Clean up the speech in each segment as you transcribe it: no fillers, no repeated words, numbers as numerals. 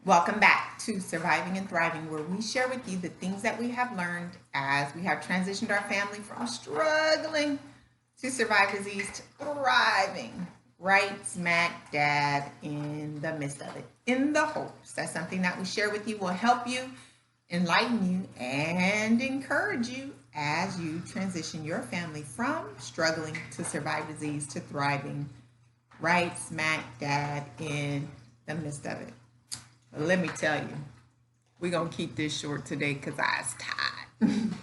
Welcome back to Surviving and Thriving, where we share with you the things that we have learned as we have transitioned our family from struggling to survive disease to thriving right smack dab in the midst of it, in the hopes that something that we share with you will help you, enlighten you, and encourage you as you transition your family from struggling to survive disease to thriving right smack dab in the midst of it. Let me tell you, we're going to keep this short today because I was tired.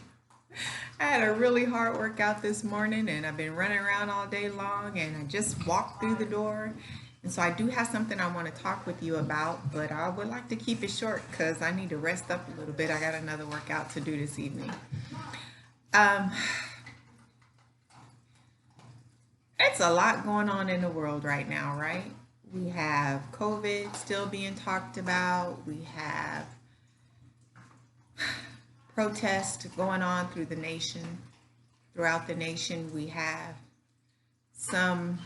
I had a really hard workout this morning and I've been running around all day long and I just walked through the door. And so I do have something I want to talk with you about, but I would like to keep it short because I need to rest up a little bit. I got another workout to do this evening. Um, it's a lot going on in the world right now, right? We have COVID still being talked about. We have protests going on throughout the nation. We have some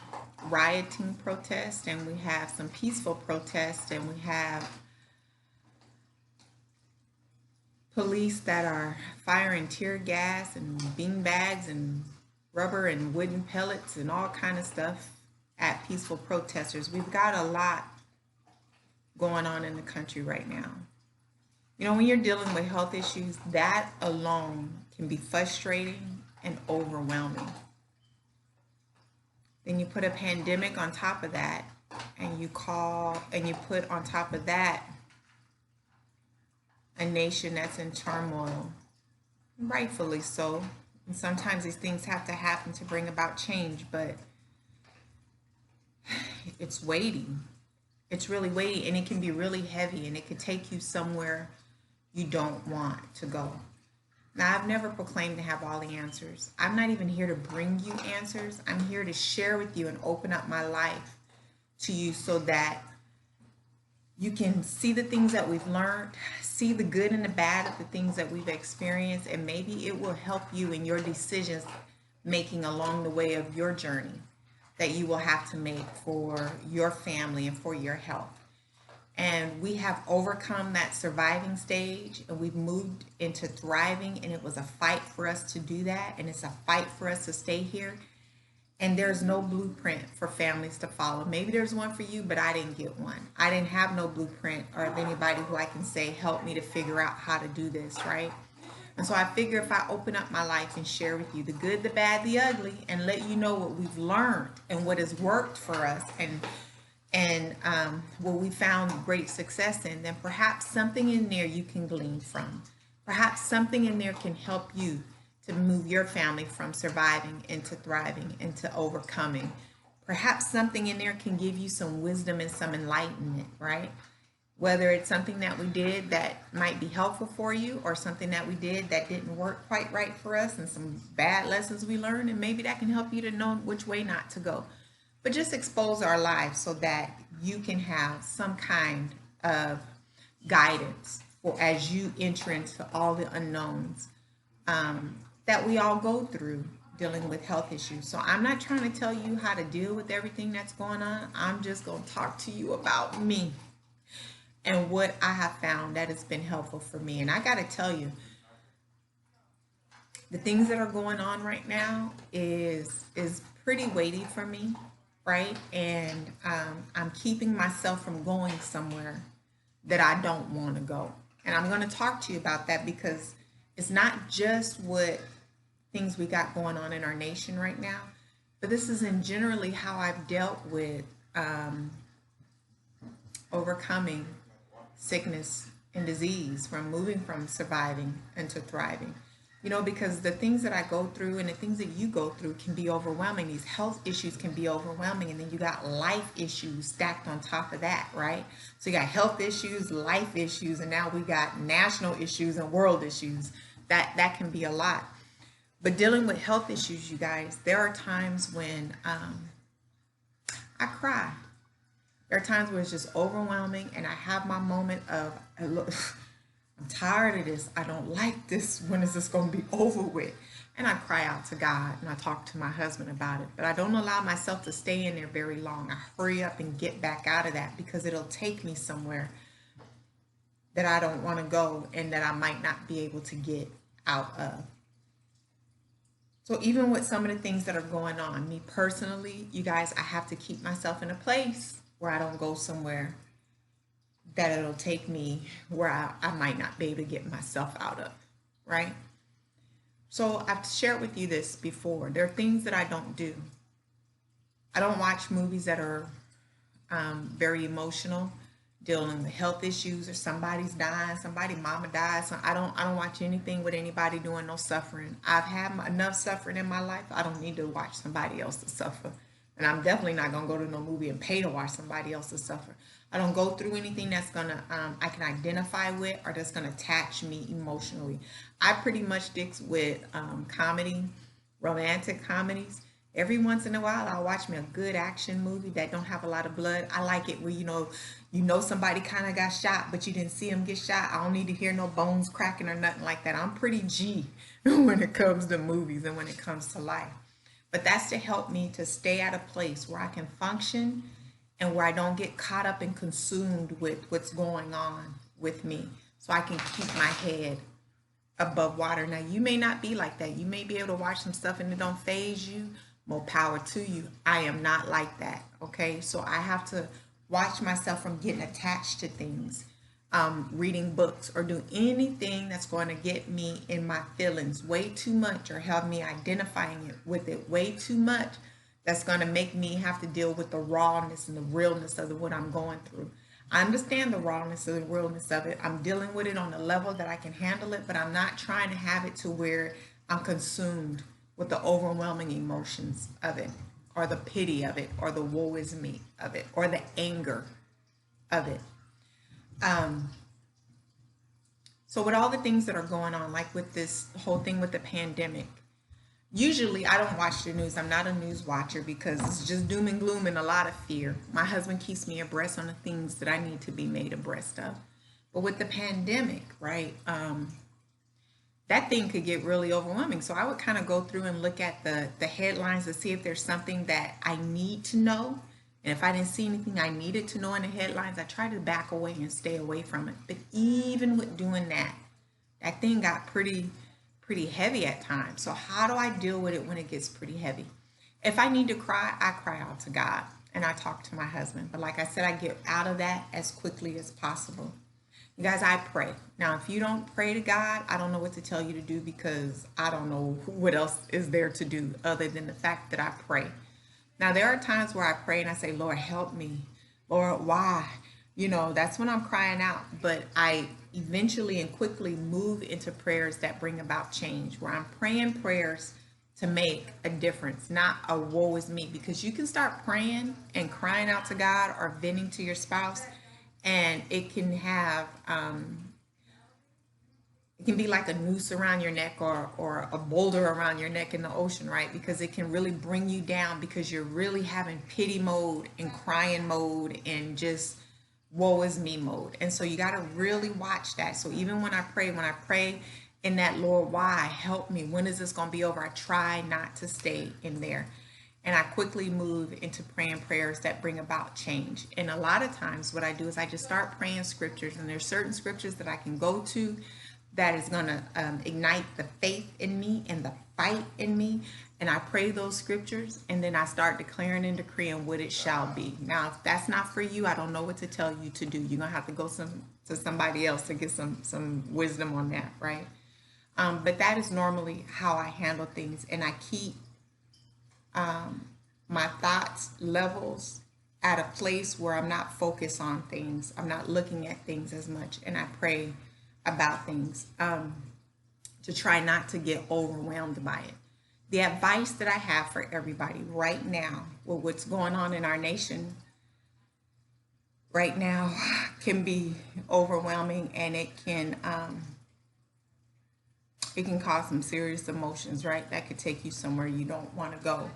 rioting protests and we have some peaceful protests and we have police that are firing tear gas and bean bags and rubber and wooden pellets and all kind of stuff at peaceful protesters. We've got a lot going on in the country right now. You know, when you're dealing with health issues, that alone can be frustrating and overwhelming. Then you put a pandemic on top of that, and you put on top of that a nation that's in turmoil, rightfully so. And sometimes these things have to happen to bring about change, but it's weighty. It's really weighty and it can be really heavy and it could take you somewhere you don't want to go. Now, I've never proclaimed to have all the answers. I'm not even here to bring you answers. I'm here to share with you and open up my life to you so that you can see the things that we've learned, see the good and the bad of the things that we've experienced, and maybe it will help you in your decisions making along the way of your journey that you will have to make for your family and for your health. And we have overcome that surviving stage and we've moved into thriving, and it was a fight for us to do that, and it's a fight for us to stay here. And there's no blueprint for families to follow. Maybe there's one for you, but I didn't get one. I didn't have no blueprint or anybody who I can say help me to figure out how to do this, right? And so I figure if I open up my life and share with you the good, the bad, the ugly, and let you know what we've learned and what has worked for us, and what we found great success in, then perhaps something in there you can glean from. Perhaps something in there can help you to move your family from surviving into thriving, into overcoming. Perhaps something in there can give you some wisdom and some enlightenment, right? Whether it's something that we did that might be helpful for you or something that we did that didn't work quite right for us and some bad lessons we learned, and maybe that can help you to know which way not to go. But just expose our lives so that you can have some kind of guidance for as you enter into all the unknowns that we all go through dealing with health issues. So I'm not trying to tell you how to deal with everything that's going on. I'm just going to talk to you about me and what I have found that has been helpful for me. And I got to tell you, the things that are going on right now is pretty weighty for me, right? And I'm keeping myself from going somewhere that I don't want to go. And I'm going to talk to you about that because it's not just what things we got going on in our nation right now, but this is in generally how I've dealt with overcoming sickness and disease, from moving from surviving into thriving. You know, because the things that I go through and the things that you go through can be overwhelming. These health issues can be overwhelming. And then you got life issues stacked on top of that, right? So you got health issues, life issues, and now we got national issues and world issues. That can be a lot. But dealing with health issues, you guys, there are times when I cry. There are times where it's just overwhelming and I have my moment of, I'm tired of this. I don't like this. When is this going to be over with? And I cry out to God and I talk to my husband about it. But I don't allow myself to stay in there very long. I hurry up and get back out of that because it'll take me somewhere that I don't want to go and that I might not be able to get out of. So even with some of the things that are going on, me personally, you guys, I have to keep myself in a place where I don't go somewhere that it'll take me where I might not be able to get myself out of, right? So I've shared with you this before. There are things that I don't do. I don't watch movies that are very emotional, dealing with health issues or somebody's dying, somebody mama died. So I don't watch anything with anybody doing no suffering. I've had enough suffering in my life. I don't need to watch somebody else to suffer. And I'm definitely not gonna go to no movie and pay to watch somebody else to suffer. I don't go through anything that's gonna I can identify with or that's gonna attach me emotionally. I pretty much stick with comedy, romantic comedies. Every once in a while, I'll watch me a good action movie that don't have a lot of blood. I like it where you know somebody kind of got shot, but you didn't see them get shot. I don't need to hear no bones cracking or nothing like that. I'm pretty G when it comes to movies and when it comes to life. But that's to help me to stay at a place where I can function and where I don't get caught up and consumed with what's going on with me, so I can keep my head above water. Now, you may not be like that. You may be able to watch some stuff and it don't phase you. More power to you. I am not like that. Okay. So I have to watch myself from getting attached to things, reading books or do anything that's going to get me in my feelings way too much or have me identifying it with it way too much. That's going to make me have to deal with the rawness and the realness of what I'm going through. I understand the rawness of the realness of it. I'm dealing with it on a level that I can handle it, but I'm not trying to have it to where I'm consumed with the overwhelming emotions of it, or the pity of it, or the woe is me of it, or the anger of it. Um, so with all the things that are going on, like with this whole thing with the pandemic, usually I don't watch the news. I'm not a news watcher because it's just doom and gloom and a lot of fear. My husband keeps me abreast on the things that I need to be made abreast of. But with the pandemic, right? That thing could get really overwhelming. So I would kind of go through and look at the headlines to see if there's something that I need to know. And if I didn't see anything I needed to know in the headlines, I try to back away and stay away from it. But even with doing that, that thing got pretty heavy at times. So how do I deal with it when it gets pretty heavy? If I need to cry, I cry out to God and I talk to my husband. But like I said, I get out of that as quickly as possible. You guys, I pray. Now, if you don't pray to God, I don't know what to tell you to do because I don't know what else is there to do other than the fact that I pray. Now, there are times where I pray and I say, Lord, help me. Lord, why? That's when I'm crying out. But I eventually and quickly move into prayers that bring about change, where I'm praying prayers to make a difference, not a woe is me. Because you can start praying and crying out to God or venting to your spouse, and it can be like a noose around your neck or a boulder around your neck in the ocean, right? Because it can really bring you down because you're really having pity mode and crying mode and just woe is me mode. And so you got to really watch that. So even when I pray in that, Lord, why? Help me. When is this going to be over? I try not to stay in there. And I quickly move into praying prayers that bring about change. And a lot of times what I do is I just start praying scriptures. And there's certain scriptures that I can go to that is going to ignite the faith in me and the fight in me. And I pray those scriptures and then I start declaring and decreeing what it shall be. Now, if that's not for you, I don't know what to tell you to do. You're going to have to go to somebody else to get some wisdom on that, right? But that is normally how I handle things. And I keep my thoughts levels at a place where I'm not focused on things. I'm not looking at things as much. And I pray about things to try not to get overwhelmed by it. The advice that I have for everybody right now with what's going on in our nation right now can be overwhelming, and it can cause some serious emotions, right? That could take you somewhere you don't want to go.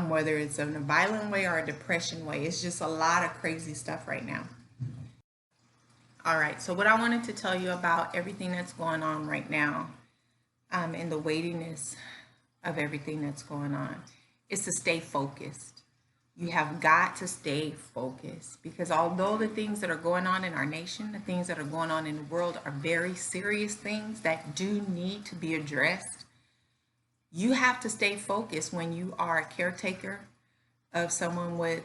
Whether it's in a violent way or a depression way. It's just a lot of crazy stuff right now. All right, so what I wanted to tell you about everything that's going on right now, and the weightiness of everything that's going on, is to stay focused. You have got to stay focused, because although the things that are going on in our nation, the things that are going on in the world are very serious things that do need to be addressed, you have to stay focused when you are a caretaker of someone with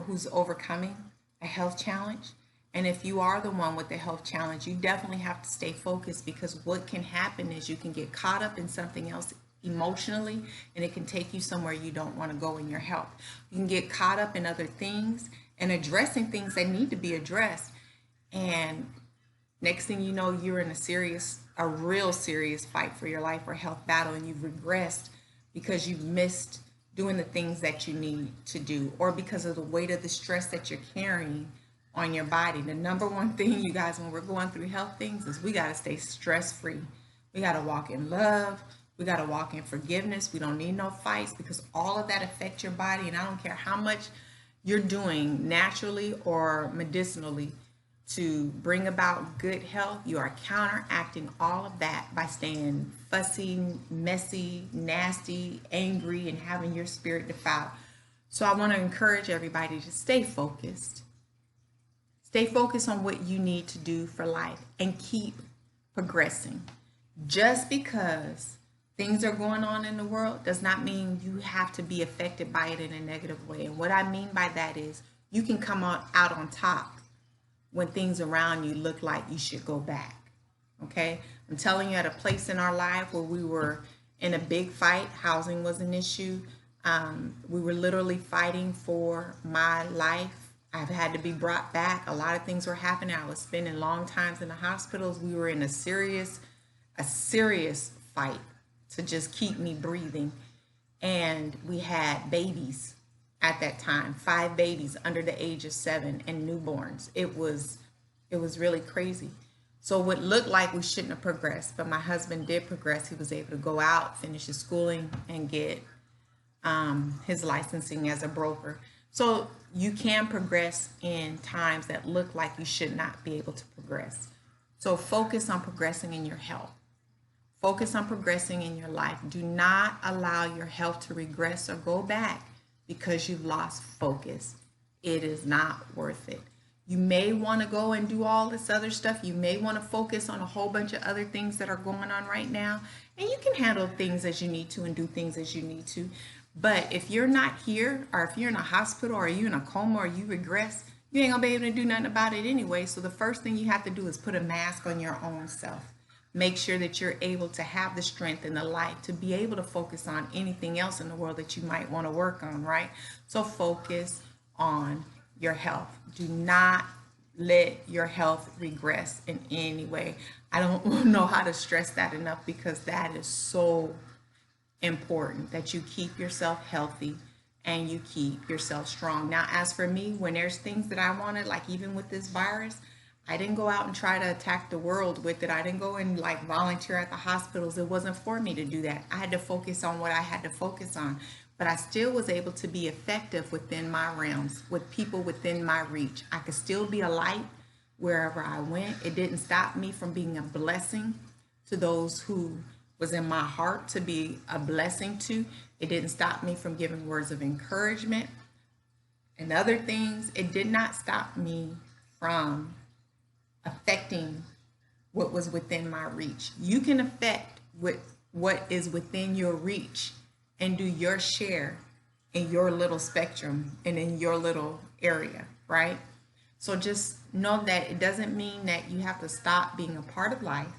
who's overcoming a health challenge. And if you are the one with the health challenge, you definitely have to stay focused, because what can happen is you can get caught up in something else emotionally, and it can take you somewhere you don't want to go in your health. You can get caught up in other things and addressing things that need to be addressed. And next thing you know, you're in a real serious fight for your life or health battle, and you've regressed because you've missed doing the things that you need to do, or because of the weight of the stress that you're carrying on your body. The number one thing, you guys, when we're going through health things, is we got to stay stress free. We got to walk in love. We got to walk in forgiveness. We don't need no fights, because all of that affects your body. And I don't care how much you're doing naturally or medicinally to bring about good health, you are counteracting all of that by staying fussy, messy, nasty, angry, and having your spirit defiled. So I want to encourage everybody to stay focused. Stay focused on what you need to do for life and keep progressing. Just because things are going on in the world does not mean you have to be affected by it in a negative way. And what I mean by that is you can come out on top when things around you look like you should go back. Okay? I'm telling you, at a place in our life where we were in a big fight, housing was an issue. We were literally fighting for my life. I've had to be brought back. A lot of things were happening. I was spending long times in the hospitals. We were in a serious fight to just keep me breathing. And we had babies at that time, 5 babies under the age of 7 and newborns. It was really crazy. So what looked like we shouldn't have progressed, but my husband did progress. He was able to go out, finish his schooling, and get his licensing as a broker. So you can progress in times that look like you should not be able to progress. So focus on progressing in your health. Focus on progressing in your life. Do not allow your health to regress or go back because you've lost focus. It is not worth it. You may want to go and do all this other stuff. You may want to focus on a whole bunch of other things that are going on right now. And you can handle things as you need to and do things as you need to. But if you're not here, or if you're in a hospital, or you're in a coma, or you regress, you ain't gonna be able to do nothing about it anyway. So the first thing you have to do is put a mask on your own self. Make sure that you're able to have the strength and the light to be able to focus on anything else in the world that you might want to work on, right? So focus on your health. Do not let your health regress in any way. I don't know how to stress that enough, because that is so important, that you keep yourself healthy and you keep yourself strong. Now, as for me, when there's things that I wanted, like even with this virus, I didn't go out and try to attack the world with it. I didn't go and like volunteer at the hospitals. It wasn't for me to do that. I had to focus on what I had to focus on. But I still was able to be effective within my realms, with people within my reach. I could still be a light wherever I went. It didn't stop me from being a blessing to those who was in my heart to be a blessing to. It didn't stop me from giving words of encouragement and other things. It did not stop me from affecting what was within my reach. You can affect what is within your reach and do your share in your little spectrum and in your little area, right? So just know that it doesn't mean that you have to stop being a part of life.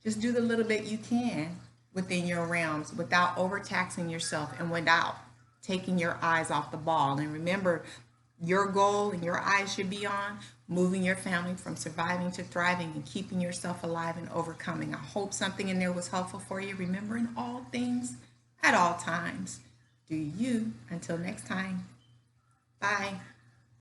Just do the little bit you can within your realms without overtaxing yourself and without taking your eyes off the ball. And remember, your goal and your eyes should be on moving your family from surviving to thriving and keeping yourself alive and overcoming. I hope something in there was helpful for you. Remember, in all things, at all times, do you. Until next time, bye.